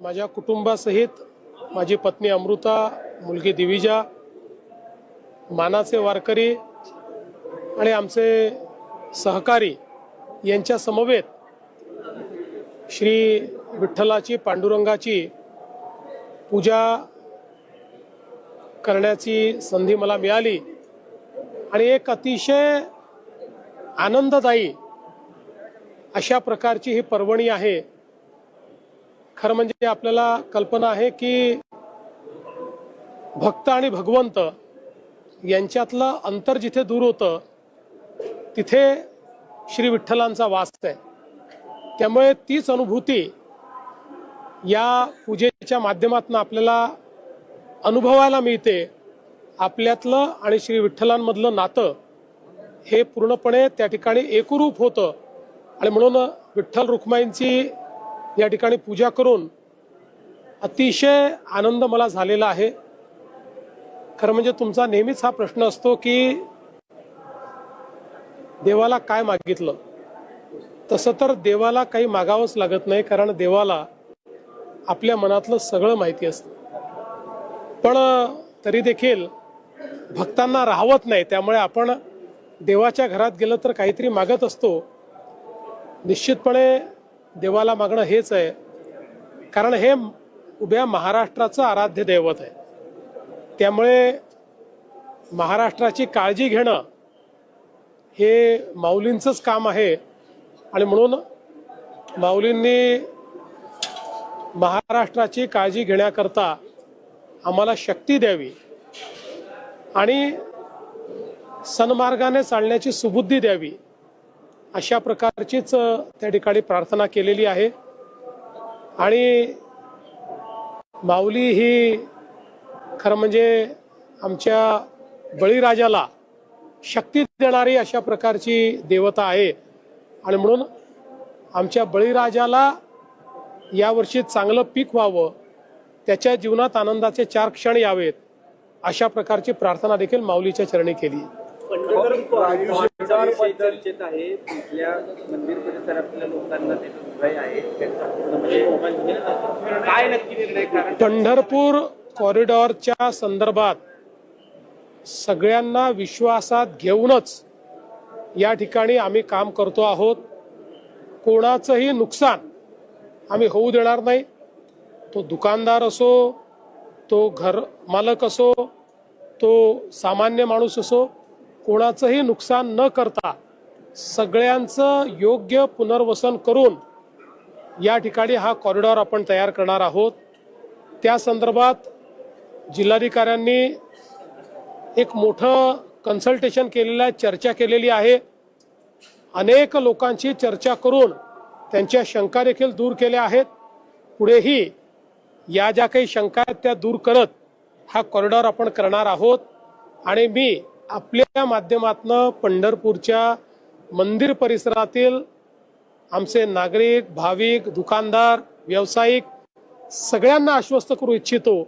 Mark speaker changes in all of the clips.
Speaker 1: माझ्या कुटुंबासहित माझी पत्नी अमृता, मुलगी दिविजा, मानाचे वारकरी आणि आमचे सहकारी यांच्या समवेत श्री विठ्ठलाची, पांडुरंगाची पूजा करण्याची संधी मला मिळाली आणि एक अतिशय आनंददायी अशा प्रकारची ही पर्वणी आहे। खरं म्हणजे आपल्याला कल्पना आहे की भक्त आणि भगवंत यांच्यातलं अंतर जिथे दूर होतं तिथे श्री विठ्ठलांचा वास आहे। त्यामुळे तीच अनुभूती या पूजेच्या माध्यमातून आपल्याला अनुभवायला मिळते। आपल्यातलं आणि श्री विठ्ठलांमधलं नातं हे पूर्णपणे त्या ठिकाणी एकरूप होतं आणि म्हणून विठ्ठल रुक्माईंची या ठिकाणी पूजा करून अतिशय आनंद मला झालेला आहे। खरं म्हणजे तुमचा नेहमीच हा प्रश्न असतो की देवाला काय मागितलं। तसं तर देवाला काही मागावंच लागत नाही, कारण देवाला आपल्या मनातलं सगळं माहिती असतं। पण तरी देखील भक्तांना राहवत नाही, त्यामुळे आपण देवाच्या घरात गेलं तर काहीतरी मागत असतो। निश्चितपणे देवाला मागणं हेच आहे, कारण हे उभ्या महाराष्ट्राचं आराध्य दैवत आहे। त्यामुळे महाराष्ट्राची काळजी घेणं हे माऊलींचंच काम आहे आणि म्हणून माऊलींनी महाराष्ट्राची काळजी घेण्याकरता आम्हाला शक्ती द्यावी आणि सन्मार्गाने चालण्याची सुबुद्धी द्यावी, अशा प्रकारचीच त्या ठिकाणी प्रार्थना केलेली आहे। आणि माऊली ही खरं म्हणजे आमच्या बळीराजाला शक्ती देणारी अशा प्रकारची देवता आहे आणि म्हणून आमच्या बळीराजाला यावर्षी चांगलं पीक व्हावं, त्याच्या जीवनात आनंदाचे 4 क्षण यावेत, अशा प्रकारची प्रार्थना देखील माऊलीच्या चरणी केली।
Speaker 2: चर्चेत आहे, तिथल्या मंदिर परिसरातल्या लोकांना ते भय आहे, काय नक्की निर्णय?
Speaker 1: पंढरपूर कॉरिडॉरच्या संदर्भात सगळ्यांना विश्वासात घेऊनच या ठिकाणी आम्ही काम करतो आहोत। कोणाचंही नुकसान आम्ही होऊ देणार नाही। तो दुकानदार असो, तो घर मालक असो, तो सामान्य माणूस असो, कोणाचंही नुकसान न करता सगळ्यांचं योग्य पुनर्वसन करून या ठिकाणी हा कॉरिडॉर आपण तयार करणार आहोत। त्या संदर्भात जिल्हाधिकाऱ्यांनी एक मोठं कन्सल्टेशन केलेलं आहे, चर्चा केलेली आहे। अनेक लोकांची चर्चा करून त्यांच्या शंका देखील दूर केल्या आहेत। पुढेही या ज्या काही शंका आहेत त्या दूर करत हा कॉरिडॉर आपण करणार आहोत आणि मी आपल्या माध्यमातून पंढरपूरच्या मंदिर परिसरातील आमचे नागरिक, भाविक, दुकानदार, व्यावसायिक सगळ्यांना आश्वस्त करू इच्छितो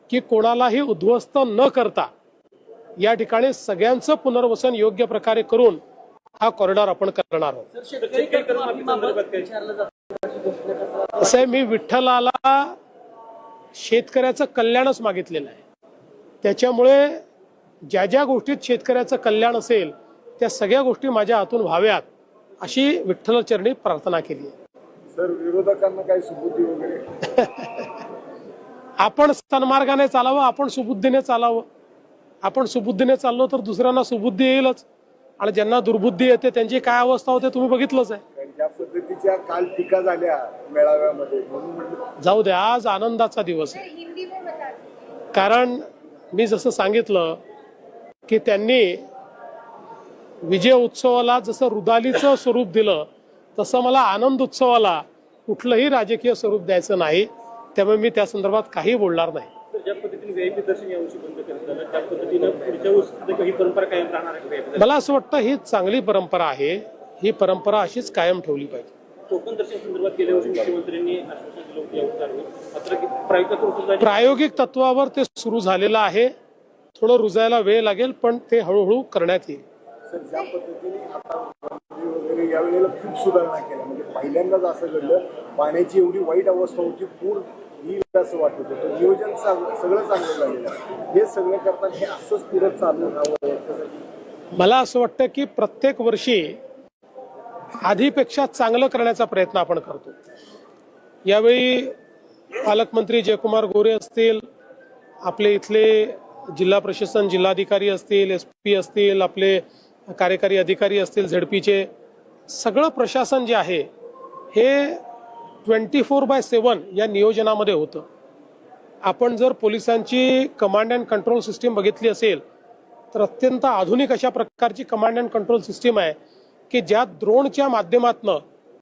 Speaker 1: की कोणालाही उद्ध्वस्त न करता या ठिकाणी सगळ्यांचं पुनर्वसन योग्य प्रकारे करून हा कॉरिडॉर आपण करणार आहोत। असं आहे, मी विठ्ठलाला शेतकऱ्याचं कल्याणच मागितलेलं आहे। त्याच्यामुळे ज्या ज्या गोष्टीत शेतकऱ्याचं कल्याण असेल त्या सगळ्या गोष्टी माझ्या हातून व्हाव्यात अशी विठ्ठलचरणी प्रार्थना केली आहे।
Speaker 3: सर, विरोधकांना काही सुबुद्धी वगैरे
Speaker 1: आपण सन्मार्गाने चालावं, आपण सुबुद्धीने चालावं। आपण सुबुद्धीने चाललो तर दुसऱ्यांना सुबुद्धी येईलच आणि ज्यांना दुर्बुद्धी येते त्यांची काय अवस्था होते तुम्ही बघितलंच आहे।
Speaker 3: ज्या पद्धतीच्या काल टीका झाल्या मेळाव्यामध्ये, म्हणून म्हटलं
Speaker 1: जाऊ द्या, आज आनंदाचा दिवस आहे। कारण मी जसं सांगितलं की त्यांनी विजय उत्सवाला जसं रुदालीचं स्वरूप दिलं तसं मला आनंद उत्सवाला कुठलंही राजकीय स्वरूप द्यायचं नाही। त्यामुळे मी त्या संदर्भात काही बोलणार नाही।
Speaker 2: ज्या पद्धतीने व्हीआयपी दर्शन यावर्षी बंद करण्यात आलं, त्या पद्धतीनं पुढच्या वर्षी ही परंपरा कायम राहणार आहे?
Speaker 1: मला असं वाटतं ही चांगली परंपरा आहे, ही परंपरा अशीच कायम ठेवली पाहिजे।
Speaker 2: कोकण दर्शन संदर्भात गेल्या वर्षी मुख्यमंत्र्यांनी आश्वासन दिलं होतं यावर कारवाई, मात्र
Speaker 1: प्रायोगिक तत्वावर ते सुरू झालेलं आहे। थोडं रुजायला वेळ लागेल, पण ते हळूहळू करण्यात येईल।
Speaker 3: सर ज्या पद्धतीने आता मंत्री वगैरे यावेळेला खूप सुधारणा केल्या, म्हणजे पहिल्यांदाच असं घडलं, पाण्याची एवढी वाईट अवस्था होती, पूर येईल असं वाटत होतं, नियोजन सगळं चांगलं झालेलं आहे. हे सगळं करताना हे असंच पुढे चालू राहावं याच्यासाठी
Speaker 1: मला असं वाटतं की प्रत्येक वर्षी आधीपेक्षा चांगलं करण्याचा प्रयत्न आपण करतो. यावेळी पालकमंत्री जयकुमार गोरे असतील, आपले इथले जिल्हा प्रशासन जिल्हाधिकारी असतील, SP असतील, आपले कार्यकारी अधिकारी असतील, ZPचे सगळं प्रशासन जे आहे हे 24/7 या नियोजनामध्ये होतं. आपण जर पोलिसांची कमांड अँड कंट्रोल सिस्टीम बघितली असेल तर अत्यंत आधुनिक अशा प्रकारची कमांड अँड कंट्रोल सिस्टीम आहे की ज्यात ड्रोनच्या माध्यमातून